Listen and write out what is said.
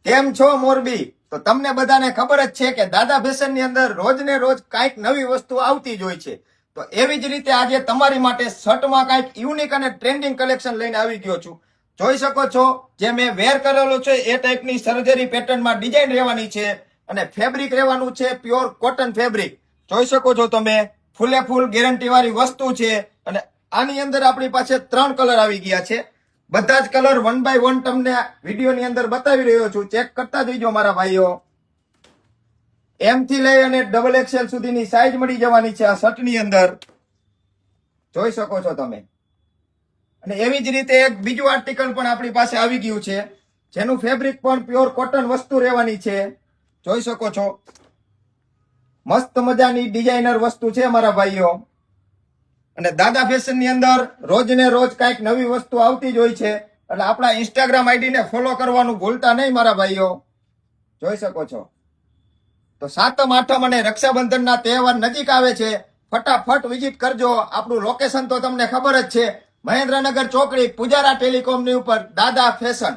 કેમ છો મોરબી? તો તમને બધાને ખબર જ છે કે દાદા ફેશન ની અંદર રોજ ને રોજ કાંઈક નવી વસ્તુ આવતી જ હોય છે. તો એવી જ રીતે આજે તમારી માટે શર્ટમાં કાંઈક યુનિક અને ટ્રેન્ડિંગ કલેક્શન લઈને આવી ગયો છું. જોઈ શકો છો જે મેં વેર કરેલો છે એ ટાઈપની સર્જરી પેટર્નમાં ડિઝાઇન રહેવાની છે અને ફેબ્રિક રહેવાનું છે પ્યોર કોટન ફેબ્રિક. જોઈ શકો છો તમે, ફૂલે ફૂલ ગેરંટી વાળી વસ્તુ છે અને આની અંદર આપણી પાસે 3 કલર આવી ગયા છે. બધા જ કલર 1 બાય 1 તમને વિડીયોની અંદર બતાવી રહ્યો છું. ચેક કરતા જઈજો મારા ભાઈઓ. એમ થી લઈ અને ડબલ એક્સેલ સુધીની સાઈઝ મળી જવાની છે આ શર્ટની અંદર. જોઈ શકો છો તમે. અને એવી જ રીતે એક બીજું આર્ટિકલ પણ આપણી પાસે આવી ગયું છે જેનું ફેબ્રિક પણ પ્યોર કોટન વસ્તુ રહેવાની છે. જોઈ શકો છો, મસ્ત મજાની ડિઝાઇનર વસ્તુ છે મારા ભાઈઓ. અને દાદા ફેશન ની અંદર રોજ ને રોજ કઈક નવી વસ્તુ આવતી જ હોય છે એટલે આપણા ઇન્સ્ટાગ્રામ આઈડી ને ફોલો કરવાનું ભૂલતા નહીં મારા ભાઈઓ. જોઈ શકો છો. તો 7મ 8મ અને રક્ષાબંધનના તહેવાર નજીક આવે છે. ફટાફટ વિઝિટ કરજો. આપણું લોકેશન તો તમને ખબર જ છે, મહેન્દ્રનગર ચોકડી પૂજારા ટેલિકોમની ઉપર દાદા ફેશન.